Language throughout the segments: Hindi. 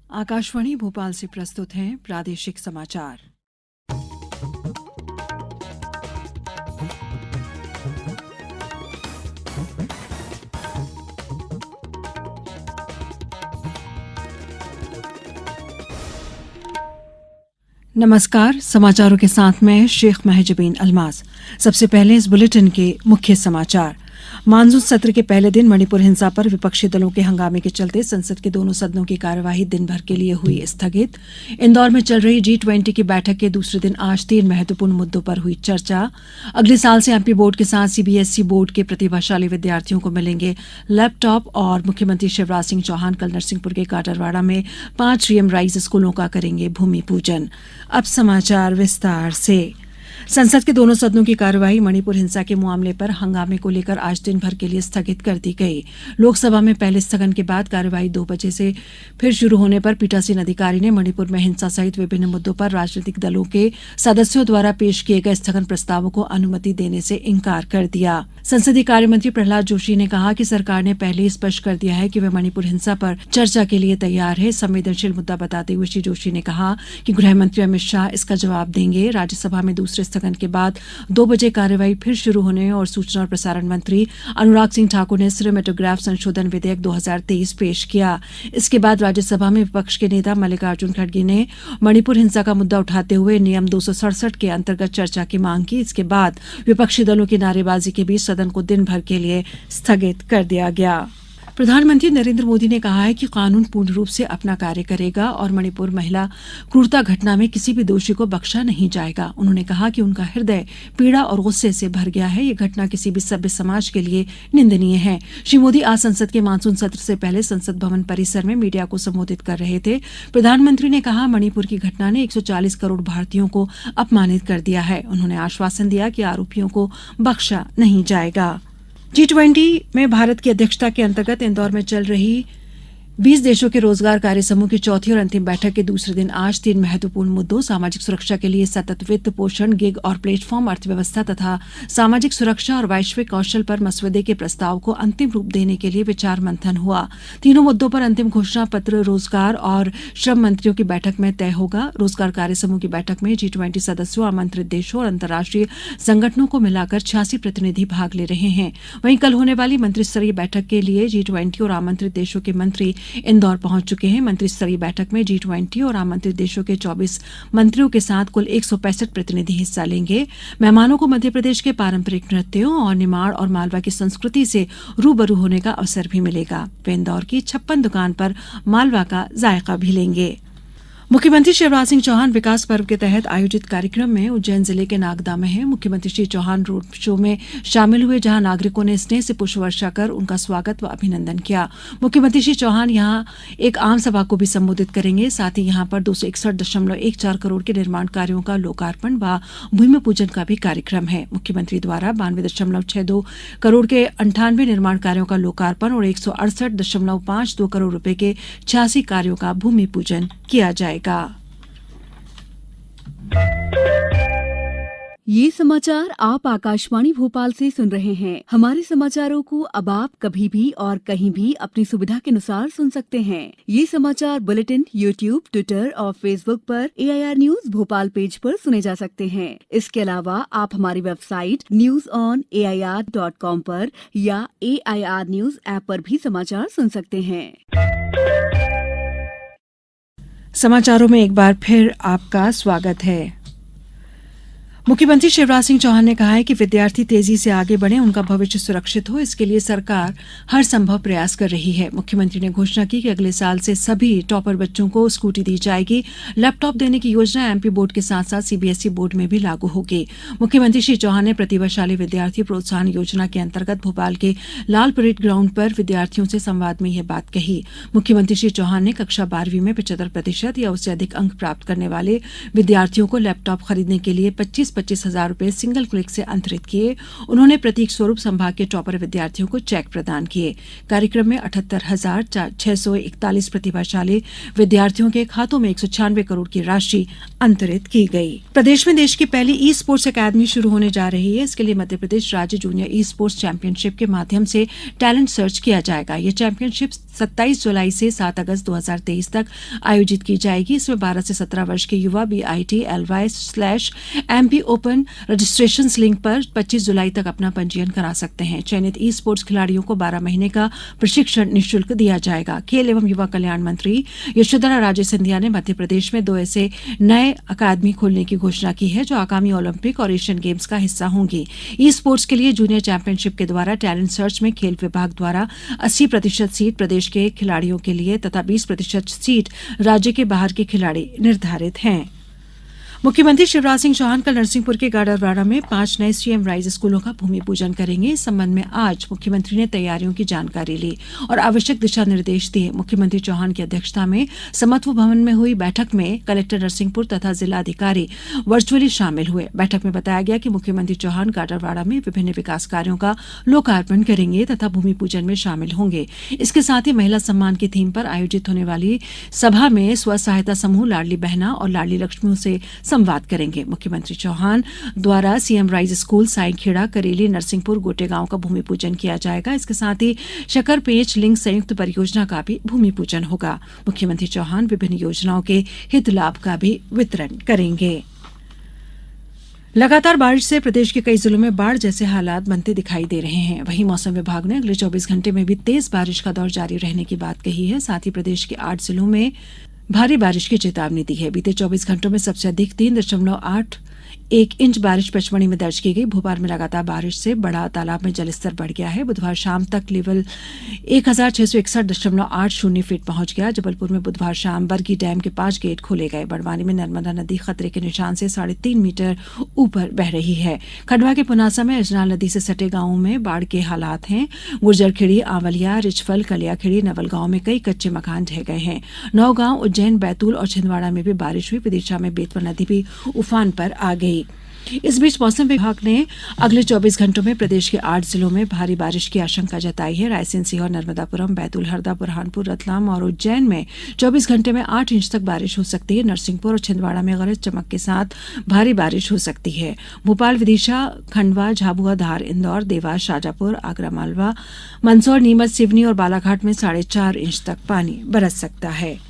आकाशवाणी भोपाल से प्रस्तुत हैं प्रादेशिक समाचार। नमस्कार, समाचारों के साथ मैं शेख महजबीन अल्मास। सबसे पहले इस बुलेटिन के मुख्य समाचार। मानसून सत्र के पहले दिन मणिपुर हिंसा पर विपक्षी दलों के हंगामे के चलते संसद के दोनों सदनों की कार्यवाही दिन भर के लिए हुई स्थगित। इंदौर में चल रही G20 की बैठक के दूसरे दिन आज 3 महत्वपूर्ण मुद्दों पर हुई चर्चा। अगले साल से एमपी बोर्ड के साथ CBSE बोर्ड के प्रतिभाशाली विद्यार्थियों को मिलेंगे लैपटॉप। और मुख्यमंत्री शिवराज सिंह चौहान कल नरसिंहपुर के काटरवाड़ा में 5 रीएम राइज स्कूलों का करेंगे भूमि पूजन। अब समाचार विस्तार से। संसद के दोनों सदनों की कार्यवाही मणिपुर हिंसा के मामले पर हंगामे को लेकर आज दिन भर के लिए स्थगित कर दी गई। लोकसभा में पहले स्थगन के बाद कार्यवाही 2 बजे से फिर शुरू होने पर पीठासीन अधिकारी ने मणिपुर में हिंसा सहित विभिन्न मुद्दों पर राजनीतिक दलों के सदस्यों द्वारा पेश किए गए स्थगन प्रस्तावों को अनुमति देने से इंकार कर दिया। संसदीय कार्य मंत्री प्रहलाद जोशी ने कहा कि सरकार ने पहले ही स्पष्ट कर दिया है कि वे मणिपुर हिंसा पर चर्चा के लिए तैयार है। संवेदनशील मुद्दा बताते हुए श्री जोशी ने कहा कि गृह मंत्री अमित शाह इसका जवाब देंगे। राज्यसभा में दूसरे स्थगन के बाद 2 बजे कार्यवाही फिर शुरू होने और सूचना और प्रसारण मंत्री अनुराग सिंह ठाकुर ने सिनेमेटोग्राफ संशोधन विधेयक 2023 पेश किया। इसके बाद राज्यसभा में विपक्ष के नेता मल्लिकार्जुन खड़गे ने मणिपुर हिंसा का मुद्दा उठाते हुए नियम 267 के अंतर्गत चर्चा की मांग की। इसके बाद विपक्षी दलों की नारेबाजी के बीच सदन को दिन भर के लिए स्थगित कर दिया गया। प्रधानमंत्री नरेंद्र मोदी ने कहा है कि कानून पूर्ण रूप से अपना कार्य करेगा और मणिपुर महिला क्रूरता घटना में किसी भी दोषी को बख्शा नहीं जाएगा। उन्होंने कहा कि उनका हृदय पीड़ा और गुस्से से भर गया है। ये घटना किसी भी सभ्य समाज के लिए निंदनीय है। श्री मोदी आज संसद के मानसून सत्र से पहले संसद भवन परिसर में मीडिया को संबोधित कर रहे थे। प्रधानमंत्री ने कहा, मणिपुर की घटना ने 140 करोड़ भारतीयों को अपमानित कर दिया है। उन्होंने आश्वासन दिया कि आरोपियों को बख्शा नहीं जाएगा। G20 में भारत की अध्यक्षता के अंतर्गत इंदौर में चल रही 20 देशों के रोजगार कार्य समूह की चौथी और अंतिम बैठक के दूसरे दिन आज 3 महत्वपूर्ण मुद्दों सामाजिक सुरक्षा के लिए सतत वित्त पोषण, गिग और प्लेटफॉर्म अर्थव्यवस्था तथा सामाजिक सुरक्षा और वैश्विक कौशल पर मसौदे के प्रस्ताव को अंतिम रूप देने के लिए विचार मंथन हुआ। तीनों मुद्दों पर अंतिम घोषणा पत्र रोजगार और श्रम मंत्रियों की बैठक में तय होगा। रोजगार कार्य समूह की बैठक में G20 सदस्यों, आमंत्रित देशों और अंतर्राष्ट्रीय संगठनों को मिलाकर 86 प्रतिनिधि भाग ले रहे हैं। वहीं कल होने वाली मंत्रिस्तरीय बैठक के लिए G20 और आमंत्रित देशों के मंत्री इंदौर पहुंच चुके हैं। मंत्री स्तरीय बैठक में G20 और आमंत्रित देशों के 24 मंत्रियों के साथ कुल 165 प्रतिनिधि हिस्सा लेंगे। मेहमानों को मध्य प्रदेश के पारंपरिक नृत्यों और निमाड़ और मालवा की संस्कृति से रूबरू होने का अवसर भी मिलेगा। वे इंदौर की 56 दुकान पर मालवा का जायका भी लेंगे। मुख्यमंत्री शिवराज सिंह चौहान विकास पर्व के तहत आयोजित कार्यक्रम में उज्जैन जिले के नागदा में हैं। मुख्यमंत्री श्री चौहान रोड शो में शामिल हुए, जहां नागरिकों ने स्नेह से पुष्प वर्षा कर उनका स्वागत व अभिनंदन किया। मुख्यमंत्री श्री चौहान यहां एक आम सभा को भी संबोधित करेंगे। साथ ही यहां पर 261.14 करोड़ के निर्माण कार्यों का लोकार्पण व भूमि पूजन का भी कार्यक्रम है। मुख्यमंत्री द्वारा 92.62 करोड़ के 98 निर्माण कार्यों का लोकार्पण और 168.52 करोड़ रुपए के 86 कार्यों का भूमि पूजन किया जाएगा। ये समाचार आप आकाशवाणी भोपाल से सुन रहे हैं। हमारे समाचारों को अब आप कभी भी और कहीं भी अपनी सुविधा के अनुसार सुन सकते हैं। ये समाचार बुलेटिन YouTube, ट्विटर और फेसबुक पर AIR न्यूज भोपाल पेज पर सुने जा सकते हैं। इसके अलावा आप हमारी वेबसाइट newsonair.com पर या AIR न्यूज ऐप पर भी समाचार सुन सकते हैं। समाचारों में एक बार फिर आपका स्वागत है। मुख्यमंत्री शिवराज सिंह चौहान ने कहा है कि विद्यार्थी तेजी से आगे बढ़े, उनका भविष्य सुरक्षित हो, इसके लिए सरकार हर संभव प्रयास कर रही है। मुख्यमंत्री ने घोषणा की कि अगले साल से सभी टॉपर बच्चों को स्कूटी दी जाएगी। लैपटॉप देने की योजना एमपी बोर्ड के साथ साथ CBSE बोर्ड में भी लागू होगी। मुख्यमंत्री श्री चौहान ने प्रतिभाशाली विद्यार्थी प्रोत्साहन योजना के अंतर्गत भोपाल के लाल परेड ग्राउंड पर विद्यार्थियों से संवाद में यह बात कही। मुख्यमंत्री श्री चौहान ने कक्षा 12वीं में 75% या उससे अधिक अंक प्राप्त करने वाले विद्यार्थियों को लैपटॉप खरीदने के लिए 25 25,000 रुपए सिंगल क्लिक से अंतरित किए। उन्होंने प्रतीक स्वरूप संभाग के टॉपर विद्यार्थियों को चेक प्रदान किए। कार्यक्रम में 78,641 प्रतिभाशाली विद्यार्थियों के खातों में 196 करोड़ की राशि अंतरित की गई। प्रदेश में देश की पहली ई स्पोर्ट्स अकादमी शुरू होने जा रही है। इसके लिए मध्य प्रदेश राज्य जूनियर ई स्पोर्ट्स चैंपियनशिप के माध्यम से टैलेंट सर्च किया जाएगा। ये चैंपियनशिप 27 जुलाई से 7 अगस्त 2023 तक आयोजित की जाएगी। इसमें 12 से 17 वर्ष के युवा BITLY/MP ओपन रजिस्ट्रेशन लिंक पर 25 जुलाई तक अपना पंजीयन करा सकते हैं। चयनित ई स्पोर्ट्स खिलाड़ियों को 12 महीने का प्रशिक्षण निःशुल्क दिया जाएगा। खेल एवं युवा कल्याण मंत्री यशोधरा राजे सिंधिया ने मध्य प्रदेश में 2 ऐसे नए अकादमी खोलने की घोषणा की है जो आगामी ओलंपिक और एशियन गेम्स का हिस्सा होंगी। ई स्पोर्ट्स के लिए जूनियर चैंपियनशिप के द्वारा टैलेंट सर्च में खेल विभाग द्वारा 80% सीट प्रदेश के खिलाड़ियों के लिए तथा 20% सीट राज्य के बाहर के खिलाड़ी निर्धारित हैं। मुख्यमंत्री शिवराज सिंह चौहान कल नरसिंहपुर के गाडरवाड़ा में 5 नए सीएम राइज स्कूलों का भूमि पूजन करेंगे। इस संबंध में आज मुख्यमंत्री ने तैयारियों की जानकारी ली और आवश्यक दिशा निर्देश दिए। मुख्यमंत्री चौहान की अध्यक्षता में समत्व भवन में हुई बैठक में कलेक्टर नरसिंहपुर तथा जिला अधिकारी वर्चुअली शामिल हुए। बैठक में बताया गया कि मुख्यमंत्री चौहान गाडरवाड़ा में विभिन्न विकास कार्यों का लोकार्पण करेंगे तथा भूमि पूजन में शामिल होंगे। इसके साथ ही महिला सम्मान की थीम पर आयोजित होने वाली सभा में स्व सहायता समूह लाडली बहना और लाडली लक्ष्मियों से संवाद करेंगे। मुख्यमंत्री चौहान द्वारा सीएम राइज स्कूल साईखेड़ा, करेली, नरसिंहपुर, गोटेगांव का भूमि पूजन किया जाएगा। इसके साथ ही शकरपेच लिंक संयुक्त परियोजना का भी भूमि पूजन होगा। मुख्यमंत्री चौहान विभिन्न योजनाओं के हित लाभ का भी वितरण करेंगे। लगातार बारिश से प्रदेश के कई जिलों में बाढ़ जैसे हालात बनते दिखाई दे रहे हैं। वहीं मौसम विभाग ने अगले 24 घंटे में भी तेज बारिश का दौर जारी रहने की बात कही है। साथ ही प्रदेश के 8 जिलों में भारी बारिश की चेतावनी दी है। बीते 24 घंटों में सबसे अधिक 3.81 इंच बारिश पचमढ़ी में दर्ज की गई। भोपाल में लगातार बारिश से बड़ा तालाब में जलस्तर बढ़ गया है। बुधवार शाम तक लेवल 1661.80 फीट पहुंच गया। जबलपुर में बुधवार शाम बरगी डैम के 5 गेट खोले गए। बड़वानी में नर्मदा नदी खतरे के निशान से 3.5 मीटर ऊपर बह रही है। खंडवा के पुनासा में अजनाल नदी से सटे गांवों में बाढ़ के हालात हैं। गुर्जरखेड़ी, आंवलिया, रिचफल, कलियाखेड़ी, नवलगांव में कई कच्चे मकान ढह गए हैं। नौगांव, उज्जैन, बैतूल और छिंदवाड़ा में भी बारिश हुई। विदिशा में बेतवा नदी भी उफान पर आ गई। इस बीच मौसम विभाग ने अगले 24 घंटों में प्रदेश के 8 जिलों में भारी बारिश की आशंका जताई है। रायसेन, सीहोर, नर्मदापुरम, बैतूल, हरदा, बुरहानपुर, रतलाम और उज्जैन में 24 घंटे में 8 इंच तक बारिश हो सकती है। नरसिंहपुर और छिंदवाड़ा में गरज चमक के साथ भारी बारिश हो सकती है। भोपाल, विदिशा, खंडवा, झाबुआ, धार, इंदौर, देवास, शाजापुर, आगरा, मालवा, मंदसौर, नीमच, सिवनी और बालाघाट में 4.5 इंच तक पानी बरस सकता है।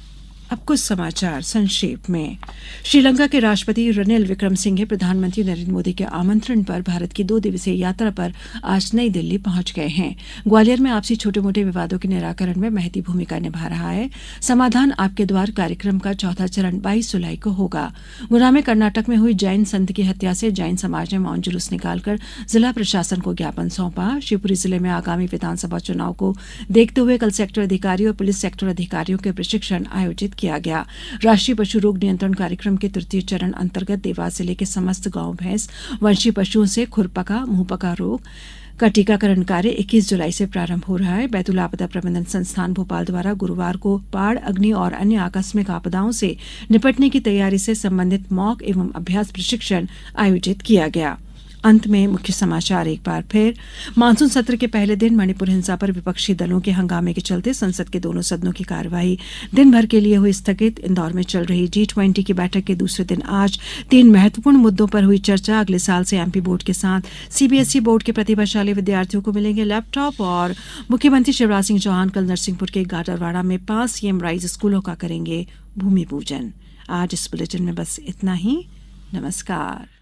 अब कुछ समाचार संक्षेप में। श्रीलंका के राष्ट्रपति रनिल विक्रमसिंघे प्रधानमंत्री नरेंद्र मोदी के आमंत्रण पर भारत की 2 दिवसीय यात्रा पर आज नई दिल्ली पहुंच गए हैं। ग्वालियर में आपसी छोटे मोटे विवादों के निराकरण में महती भूमिका निभा रहा है। समाधान आपके द्वार कार्यक्रम का 4था चरण 22 जुलाई को होगा। गुना में कर्नाटक में हुई जैन संत की हत्या से जैन समाज ने मौन जुलूस निकालकर जिला प्रशासन को ज्ञापन सौंपा। शिवपुरी जिले में आगामी विधानसभा चुनाव को देखते हुए कल सेक्टर अधिकारी और पुलिस सेक्टर अधिकारियों के प्रशिक्षण आयोजित किया गया। राष्ट्रीय पशु रोग नियंत्रण कार्यक्रम के 3य चरण अंतर्गत देवास जिले के समस्त गांव भैंस वंशी पशुओं से खुरपका मुंहपका रोग का टीकाकरण कार्य 21 जुलाई से प्रारंभ हो रहा है। बैतूल आपदा प्रबंधन संस्थान भोपाल द्वारा गुरुवार को बाढ़, अग्नि और अन्य आकस्मिक आपदाओं से निपटने की तैयारी से संबंधित मॉक एवं अभ्यास प्रशिक्षण आयोजित किया गया। अंत में मुख्य समाचार एक बार फिर। मानसून सत्र के पहले दिन मणिपुर हिंसा पर विपक्षी दलों के हंगामे के चलते संसद के दोनों सदनों की कार्यवाही दिन भर के लिए हुई स्थगित। इंदौर में चल रही G20 की बैठक के दूसरे दिन आज 3 महत्वपूर्ण मुद्दों पर हुई चर्चा। अगले साल से एमपी बोर्ड के साथ CBSE बोर्ड के प्रतिभाशाली विद्यार्थियों को मिलेंगे लैपटॉप। और मुख्यमंत्री शिवराज सिंह चौहान कल नरसिंहपुर के गाडरवाड़ा में 5 सीएम राइज स्कूलों का करेंगे भूमि पूजन। आज इस बुलेटिन में बस इतना ही। नमस्कार।